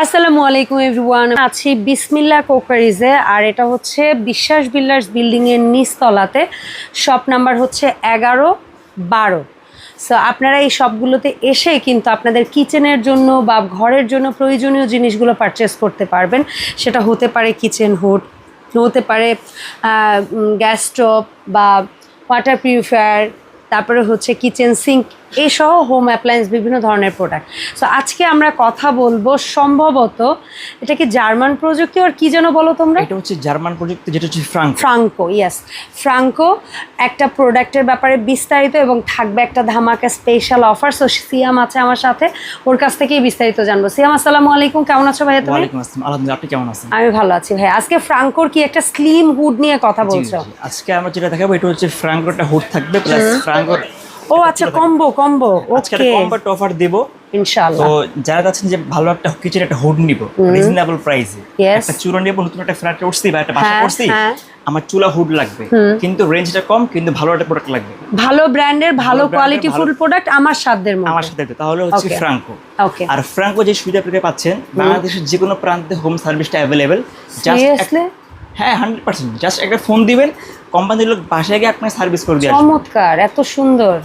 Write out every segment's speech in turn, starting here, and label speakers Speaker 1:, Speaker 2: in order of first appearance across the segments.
Speaker 1: আসসালামু আলাইকুম এভরিওয়ান, আছি বিসমিল্লাহ কোকারিজে। আর এটা হচ্ছে বিশ্বাস বিল্ডার্স বিল্ডিংয়ের নিচতলাতে। শপ নাম্বার হচ্ছে 11-12। সো আপনারা এই শপগুলোতে এসে কিন্তু আপনাদের কিচেনের জন্য বা ঘরের জন্য প্রয়োজনীয় জিনিসগুলো পারচেস করতে পারবেন। সেটা হতে পারে কিচেন হুড, হতে পারে গ্যাস স্টোভ বা ওয়াটার পিউরিফায়ার, তারপরে হচ্ছে কিচেন সিঙ্ক, এসহ হোম অ্যাপ্লায়েন্স বিভিন্ন ধরনের প্রোডাক্ট। সো আজকে আমরা কথা বলবো সম্ভবত এটা কি জার্মান প্রযুক্তি আর কি যেন বলো তোমরা?
Speaker 2: এটা হচ্ছে জার্মান প্রযুক্তি, যেটা হচ্ছে
Speaker 1: ফ্রাঙ্কো। ইয়েস, ফ্রাঙ্কো একটা প্রোডাক্টের ব্যাপারে বিস্তারিত এবং থাকবে একটা ধামাকা স্পেশাল অফার। সো সিয়াম আছে আমার সাথে, ওর কাছ থেকেই বিস্তারিত জানবো। সিয়াম, আসসালামু আলাইকুম, কেমন আছো ভাইয়া তুমি?
Speaker 2: ওয়ালাইকুম আসসালাম, আলহামদুলিল্লাহ, আপনি কেমন আছেন?
Speaker 1: আমি ভালো আছি ভাই। আজকে ফ্রাঙ্কোর কি একটা স্লিম হুড নিয়ে কথা বলছো?
Speaker 2: আজকে আমরা যেটা দেখাবো এটা হচ্ছে ফ্রাঙ্কোর একটা হুড থাকবে প্লাস ফ্রাঙ্কোর।
Speaker 1: ও আচ্ছা, কম্বো আজকে
Speaker 2: একটা কম্বো অফার দেব
Speaker 1: ইনশাআল্লাহ।
Speaker 2: তো যারা চাচ্ছেন যে ভালো একটা কিচেন একটা হুড নিব রিজনেবল প্রাইসে, একটা চুলা নিব, নতুন একটা ফ্ল্যাটে উঠছি বা একটা বাসা করছি, আমার চুলা হুড লাগবে কিন্তু রেঞ্জটা কম, কিন্তু ভালো একটা প্রোডাক্ট লাগবে, ভালো
Speaker 1: ব্র্যান্ডের ভালো কোয়ালিটি ফুল প্রোডাক্ট আমার সাধ্যের মধ্যে,
Speaker 2: আমার সাথে তাহলে হচ্ছে ফ্রাঙ্কো।
Speaker 1: ওকে।
Speaker 2: আর ফ্রাঙ্কো যে সুবিধা পেতে পাচ্ছেন, বাংলাদেশের যে কোনো প্রান্তে হোম সার্ভিসটা অ্যাভেলেবেল। হ্যাঁ 100%, জাস্ট একটা ফোন দিবেন, কোম্পানির লোক বাসায় গিয়ে আপনার সার্ভিস করে দিয়ে আসবে।
Speaker 1: চমৎকার, এত সুন্দর।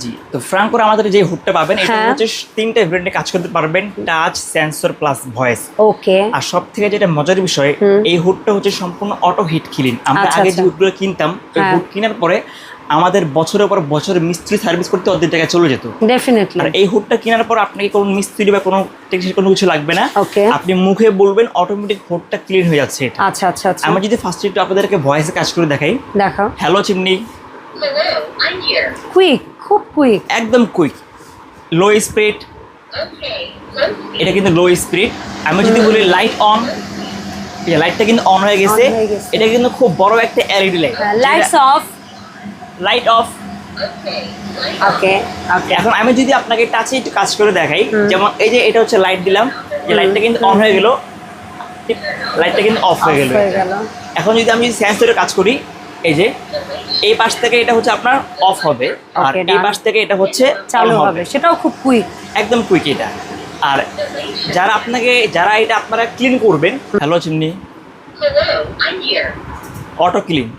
Speaker 2: জি, তো ফ্রাঙ্কোর আমাদের যে হুডটা পাবেন এটা হচ্ছে 3টা ভেরিয়েন্টে কাজ করতে পারবেন, টাচ, সেন্সর প্লাস ভয়েস।
Speaker 1: ওকে।
Speaker 2: আর সবথেকে যেটা মজার বিষয়, এই হুডটা হচ্ছে সম্পূর্ণ অটো হিট ক্লিন। আমরা আগে যে হুডগুলো কিনতাম, এই হুড কেনার পরে আমাদের বছরের পর বছর মিস্ত্রি সার্ভিস করতে অর্ধেক টাকা চলে যেত।
Speaker 1: ডেফিনেটলি।
Speaker 2: আর এই হুডটা কেনার পর আপনাকে কোনো মিস্ত্রি বা কোনো টেকনিশিয়ান কোনো কিছু লাগবে না। আপনি মুখে বলবেন, অটোমেটিক হুডটা ক্লিন হয়ে যাচ্ছে। এটা
Speaker 1: আচ্ছা আচ্ছা আচ্ছা।
Speaker 2: আমি যদি ফার্স্ট একটু আপনাদেরকে ভয়েসে কাজ করে দেখাই।
Speaker 1: দেখাও।
Speaker 2: Hello chimney.
Speaker 3: Hello, I'm here.
Speaker 1: Quick, খুব কুইক,
Speaker 2: একদম কুইক। Low speed.
Speaker 3: Okay,
Speaker 2: এটা কিন্তু লো স্পিড। আমি যদি বলি লাইট অন, এই লাইটটা কিন্তু অন হয়ে গেছে। এটা কিন্তু খুব বড় একটা LED light.
Speaker 1: Lights off,
Speaker 2: light off.
Speaker 1: Okay.
Speaker 2: এখন আমি যদি আপনাকে টাচে একটু কাজ করে দেখাই, যেমন এই যে এটা হচ্ছে লাইট দিলাম, এই লাইটটা কিন্তু অন হয়ে গেল, ঠিক লাইটটা কিন্তু অফ হয়ে গেল। এখন যদি আমি সেন্সরে কাজ করি, এই যে এই পাশ থেকে এটা হচ্ছে আপনার অফ হবে, আর এই পাশ থেকে এটা হচ্ছে
Speaker 1: চালু হবে। সেটাও খুব কুইক,
Speaker 2: একদম কুইক এটা। আর যারা এটা আপনারা ক্লিন করবেন, hello chimney.
Speaker 3: hello, I'm here.
Speaker 2: Auto clean.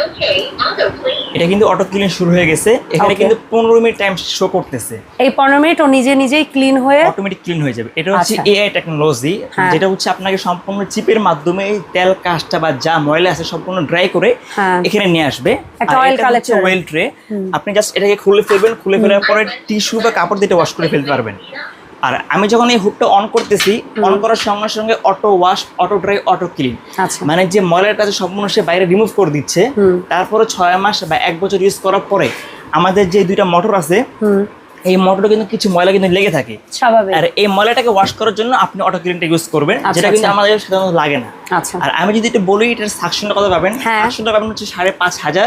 Speaker 3: Okay, auto clean.
Speaker 2: এটা কিন্তু অটো ক্লিন শুরু হয়ে গেছে। এখানে কিন্তু 15 মিনিট টাইম শো করতেছে।
Speaker 1: এই 15 মিনিট ও নিজেই ক্লিন হয়ে
Speaker 2: অটোমেটিক ক্লিন হয়ে যাবে। এটা হচ্ছে এআই টেকনোলজি, যেটা হচ্ছে আপনাকে সম্পূর্ণ চিপের মাধ্যমে তেল কাজটা বা যা ময়লা আছে সম্পূর্ণ ড্রাই করে এখানে নিয়ে আসবে।
Speaker 1: একটা অয়েল কালেক্টর,
Speaker 2: ওয়েল ট্রে। আপনি জাস্ট এটাকে খুলে ফেলবেন, খুলে ফেলার পরে টিস্যু বা কাপড় দিয়ে ওয়াশ করে ফেলতে পারবেন। আর আমি যখন এই হুডটা অন করতেছি, অন করার সঙ্গে সঙ্গে auto wash, auto dry, auto clean, মানে যে ময়লাটা আছে সম্পূর্ণ সে বাইরে রিমুভ করে দিচ্ছে। তারপরে 6 মাস বা 1 বছর ইউজ করার পরে আমাদের যে 2টা মোটর আছে, এই মোটরে কিন্তু কিছু ময়লা কিন্তু লেগে থাকে স্বাভাবিক। আর এই ময়লাটাকে ওয়াশ করার জন্য আপনি অটো ক্লিনটা ইউজ করবেন, যেটা কিন্তু আমাদের সাধারণত লাগে না। আর আমি যদি একটু বলি, এটার সাকশনটা কত পাবেন? সাকশনটা পাবেন হচ্ছে 5,500,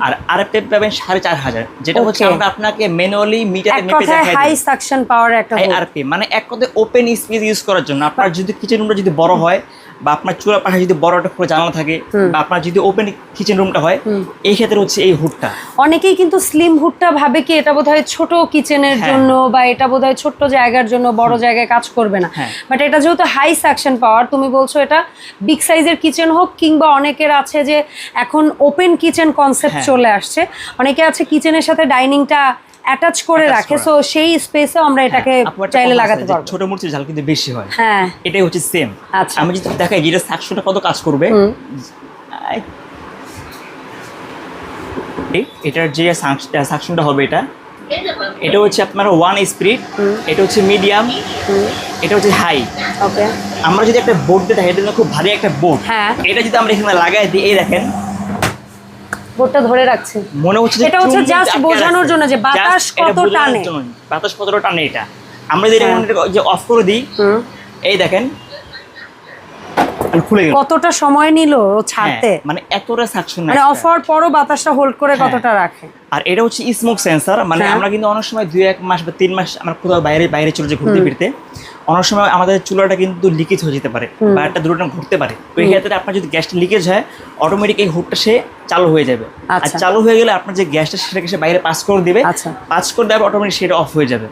Speaker 2: আর আরএফ পাবেন 4,500, যেটা হচ্ছে আমরা আপনাকে ম্যানুয়ালি মিটারে মেপে দেখাই।
Speaker 1: হাই সাকশন পাওয়ার একটা
Speaker 2: আরপি, মানে এক কথায় ওপেন স্পেস ইউজ করার জন্য। আপনার যদি কিচেন রুমটা যদি বড় হয়, বা আপনার চুলার পাশে যদি বড় একটা জানালা থাকে, বা আপনার যদি ওপেন কিচেন রুমটা হয়, এই ক্ষেত্রে হচ্ছে এই হুডটা।
Speaker 1: অনেকেই কিন্তু স্লিম হুডটা ভাবে কি এটা বোধহয় ছোট কিচেনের জন্য, বা এটা বোধহয় ছোট্ট জায়গার জন্য, বড় জায়গায় কাজ করবে না। বাট এটা যেহেতু হাই সাকশন পাওয়ার, তুমি বলছো এটা বিগ সাইজের কিচেন হোক, কিংবা অনেকের আছে যে এখন ওপেন কিচেন কনসেপ্ট চলে আসছে, অনেকে আছে কিচেনের সাথে ডাইনিংটা অ্যাটাচ করে রাখে, সো সেই স্পেসেও আমরা এটাকে চাইলে লাগাতে পারবো।
Speaker 2: ছোট মরিচের ঝাল কিন্তু বেশি হয়, এটাই হচ্ছে সেম।
Speaker 1: আচ্ছা,
Speaker 2: আমি যদি দেখাই যেটা সাকশনটা কত কাজ করবে, এটার যে সাকশনটা হবে, এটা হচ্ছে আপনার 1 স্পিড, এটা হচ্ছে মিডিয়াম, এটা হচ্ছে হাই।
Speaker 1: ওকে। আমরা
Speaker 2: যদি একটা বোর্ড দিয়ে দেখি, এটা খুব ভারী একটা বোর্ড, এটা যদি আমরা এখানে লাগাই দিই, এই দেখেন
Speaker 1: বোর্ডটা ধরে রাখছে,
Speaker 2: মনে হচ্ছে
Speaker 1: এটা হচ্ছে জাস্ট বোঝানোর জন্য যে বাতাস কত টানে,
Speaker 2: বাতাস কতটা টানে। এটা আমরা যদি যে অফ করে দিই, এই দেখেন খুলে গেল।
Speaker 1: কতটা সময় নিল ছাড়তে,
Speaker 2: মানে এতটা সাকশন,
Speaker 1: মানে অফ হওয়ার পরও বাতাসটা হোল্ড করে কতটা রাখে।
Speaker 2: আর এটা হচ্ছে স্মোক সেন্সর, মানে আমরা কিন্তু অনেক সময় 2-1 মাস বা 3 মাস আমরা কোথাও বাইরে চলে যাই ঘুরতে ফিরতে, অনেক সময় আমাদের চুলাটা কিন্তু লিকেজ হয়ে যেতে পারে বা একটা দুর্ঘটনা ঘটতে পারে। ওই ক্ষেত্রে আপনার যদি গ্যাসটা লিকেজ হয়, অটোমেটিক এই হুডটা সে চালু হয়ে যাবে। আর চালু হয়ে গেলে আপনার যে গ্যাসটা সেটাকে সে বাইরে পাস করে দিবে, পাস করে দেবে, অটোমেটিক সেটা অফ হয়ে যাবে।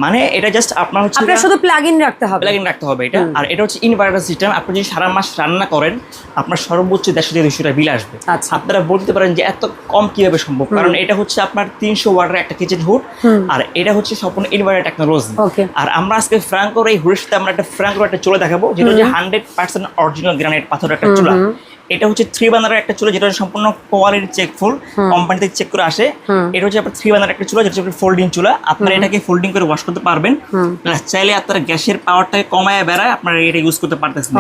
Speaker 2: মানে এটা জাস্ট আপনার হচ্ছে
Speaker 1: আপনার শুধু প্লাগ ইন রাখতে হবে,
Speaker 2: রাখতে হবে এটা। আর এটা হচ্ছে ইনভার্টার সিস্টেম। আপনি যদি সারা মাস রান্না করেন আপনার সর্বোচ্চ 150-200 টাকা বিল আসবে।
Speaker 1: আচ্ছা।
Speaker 2: আপনারা বলতে পারেন যে এত কম কিভাবে সম্ভব, কারণ এটা হচ্ছে আপনার 300 ওয়াটের একটা কিচেন হুড, আর এটা হচ্ছে সম্পূর্ণ ইনভার্টার টেকনোলজি। আর আমরা আজকে ফ্রাঙ্কোর এই হুডের সাথে আমরা একটা ফ্রাঙ্কোর একটা চুলা দেখাবো, যেটা হচ্ছে 100% অরিজিনাল গ্রানাইট পাথরের একটা চুলা। এটা হচ্ছে 3 বার্নারের একটা চুলা, যেটা সম্পূর্ণ কোয়ালিটি চেক ফুল, কোম্পানি থেকে চেক করে আসে। এটা হচ্ছে আপনার 3 বার্নারের একটা চুলা, যেটা হচ্ছে ফোল্ডিং চুলা। আপনারা এটাকে ফোল্ডিং করে ওয়াশ করতে পারবেন, চাইলে আপনারা গ্যাসের পাওয়ারটাকে কমায় বেড়ায় আপনারা এটা ইউজ করতে পারতেছেন।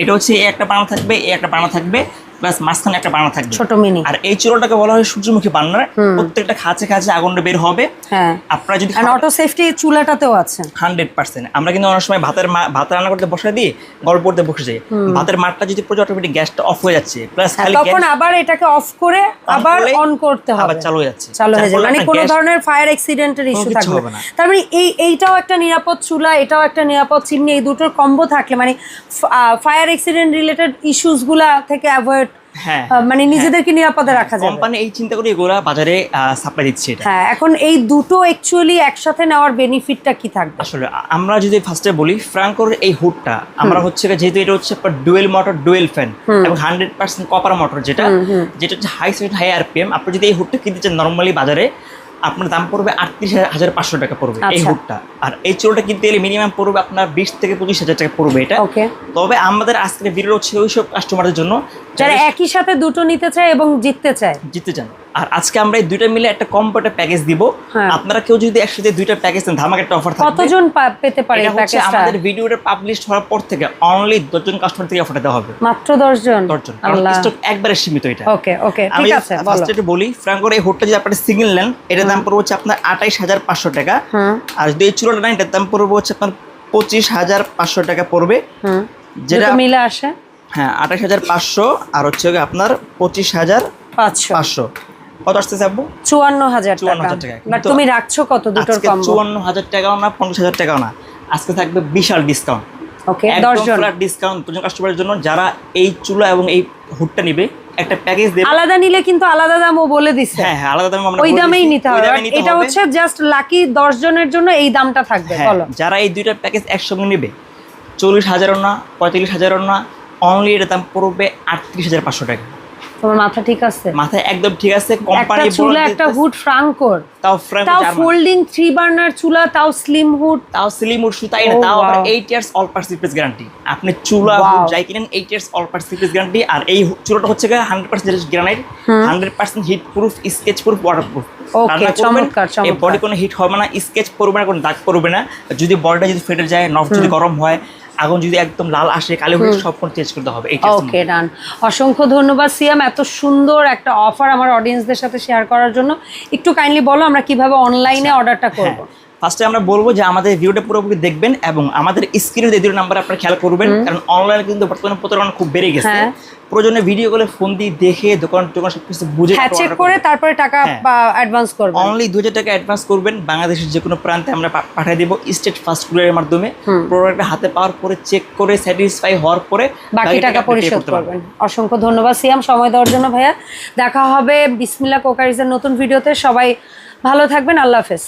Speaker 2: এটা হচ্ছে এই একটা বার্নার থাকবে, এই একটা বার্নার থাকবে, প্লাস মাঝখানে একটা বার্নার থাকবে
Speaker 1: ছোট মিনি।
Speaker 2: আর এই চুলাটাকে বলা হয় সূর্যমুখী বার্নার। প্রত্যেকটা খাঁচে খাঁচে আগুনটা বের হবে। আপনারা যদি
Speaker 1: অটো সেফটি চুলাটাতেও আছে
Speaker 2: 100%। আমরা কিন্তু অনেক সময় ভাত রান্না করতে বসে দিই, গল্প করতে বসে যাই, ভাতের মাঠটা যদি পুরো অটোমেটিক গ্যাসটা অফ হয়ে যাচ্ছে, প্লাস খালি
Speaker 1: তখন আবার এটাকে অফ করে আবার অন করতে হবে,
Speaker 2: আবার চালু হয়ে যাচ্ছে,
Speaker 1: মানে কোনো ধরনের ফায়ার অ্যাক্সিডেন্টের ইস্যু থাকবে না। তার মানে এইটাও একটা নিরাপদ চুলা, এটাও একটা নিরাপদ চিমনি, এই দুটোর কম্বো থাকলে মানে ফায়ার অ্যাক্সিডেন্ট রিলেটেড ইস্যুস গুলা থেকে অ্যাভয়েড, মানে নিজেদেরকে নিরাপদে রাখা যায়।
Speaker 2: কোম্পানি এই চিন্তা করে এগুলা বাজারে সাপ্লাই দিচ্ছে এটা।
Speaker 1: এখন এই দুটো অ্যাকচুয়ালি একসাথে নেওয়ার বেনিফিটটা কি থাকবে?
Speaker 2: আসলে আমরা যদি ফার্স্টে বলি ফ্রাঙ্কোর এই হুডটা আমরা হচ্ছে যেহেতু এটা হচ্ছে ডুয়েল মোটর, ডুয়েল ফ্যান এবং 100% কপার মোটর, যেটা হচ্ছে হাই স্পিড হাই আরপিএম। আপনি যদি এই হুডটা কিনতে চান নর্মালি বাজারে আপনার দাম পড়বে 38,500 টাকা পড়বে এই হুডটা। আর এই চুলাটা কিনতে গেলে মিনিমাম পড়বে আপনার 20,000-25,000 টাকা পড়বে এটা। তবে আমাদের আজকের ভিডিও হচ্ছে ওইসব কাস্টমারদের জন্য
Speaker 1: যারা একই সাথে দুটো নিতে চায় এবং জিততে চান।
Speaker 2: আর আজকে আমরা এই দুইটা মিলে একটা কম্বো একটা প্যাকেজ দিব। আপনারা কেউ যদি একসাথে দুইটা প্যাকেজ নেন, ধামাকা একটা অফার থাকবে।
Speaker 1: কতজন পেতে পারে এই প্যাকেজটা?
Speaker 2: আমাদের ভিডিওটা পাবলিশ হওয়ার পর থেকে অনলি 10 জন কাস্টমার থেকে অফারটা দেওয়া হবে।
Speaker 1: মাত্র 10 জন?
Speaker 2: কারণ স্টক একবারে সীমিত এটা।
Speaker 1: ওকে ঠিক আছে, বলো।
Speaker 2: ফার্স্ট এটা বলি, ফ্রাঙ্কোর এই হুডটা যদি আপনারা সিঙ্গেল নেন এটার দাম পড়বে হচ্ছে আপনার 28,500 টাকা। আর যদি এই চুলাটা নেন এটার দাম পড়বে হচ্ছে আপনার 25,500 টাকা পড়বে, যেটা মিলে আসে 28,500 আর হচ্ছে আপনার 25,500। কত আসছে আব্বু?
Speaker 1: 54,000 টাকা। বাট তুমি রাখছো কত দুটোর কম্বো?
Speaker 2: 54,000 টাকাও না, 50,000 টাকাও না, আজকে থাকবে বিশাল ডিসকাউন্ট।
Speaker 1: ওকে, 10 জন
Speaker 2: ডিসকাউন্ট 10 জন কাস্টমারের জন্য যারা এই চুলা এবং এই হুডটা নেবে। একটা প্যাকেজ দেব,
Speaker 1: আলাদা নিলে কিন্তু আলাদা দামও বলে দিছে।
Speaker 2: আলাদা দামে আমরা
Speaker 1: ওই দামেই নিতে হবে। এটা হচ্ছে জাস্ট লাকি 10 জনের জন্য এই দামটা থাকবে। বলো,
Speaker 2: যারা এই দুইটা প্যাকেজ একসঙ্গে নেবে 40,000 না, 45,000 না, অনলি এর দাম পড়বে 38,500 টাকা।
Speaker 1: তোমার মাথা ঠিক আছে?
Speaker 2: মাথা একদম ঠিক আছে। কোম্পানি
Speaker 1: একটা চুলা, একটা হুড ফ্রাঙ্কোর, তাও ফোল্ডিং 3 বার্নার চুলা, তাও স্লিম হুড শুধু তাই না, তাও আবার 8 years all parts replace guarantee. আপনি চুলা হুড যাই কিনেন 8 years all parts replace guarantee. আর এই চুলাটা হচ্ছে 100% granite, 100% heat proof, scratch proof, waterproof. Okay, চমৎকার।
Speaker 2: এই বডি কোনো হিট হবে না, স্কেচ পড়বে না, কোনো দাগ পড়বে না। যদি বডিটা যদি ফেটে যায়, নব যদি গরম হয়, আগুন যদি একদম লাল আসে, কালো হয়ে সব কোন চেঞ্জ করতে হবে।
Speaker 1: ওকে, ডান। অসংখ্য ধন্যবাদ সিয়াম, এত সুন্দর একটা অফার আমার অডিয়েন্সদের সাথে শেয়ার করার জন্য। একটু কাইন্ডলি বলো আমরা কিভাবে অনলাইনে অর্ডারটা করব।
Speaker 2: ফার্স্টে আমরা বলবো যে আমাদের ভিডিওটা পুরোপুরি দেখবেন এবং আমাদের স্ক্রিনে যে দুটো নাম্বার আপনারা খেয়াল করবেন, কারণ অনলাইনে কিন্তু বর্তমানে প্রতারণা খুব বেড়ে গেছে। প্রয়োজনে ভিডিও কলে ফোন দিয়ে দেখে দোকান সবকিছু বুঝে
Speaker 1: চেক করে তারপরে টাকা অ্যাডভান্স করবেন।
Speaker 2: অনলি 2000 টাকা অ্যাডভান্স করবেন, বাংলাদেশের যে কোনো প্রান্তে আমরা পাঠিয়ে দেব স্টেট ফাস্ট কুরিয়ারের মাধ্যমে। প্রোডাক্টটা হাতে পাওয়ার পরে চেক করে স্যাটিসফাই হওয়ার পরে
Speaker 1: বাকি টাকা পরিশোধ করবেন। অসংখ্য ধন্যবাদ সিয়াম সময় দেওয়ার জন্য। ভাইয়া, দেখা হবে বিসমিল্লাহ কুকারিজের নতুন ভিডিওতে। সবাই ভালো থাকবেন, আল্লাহ হাফেজ।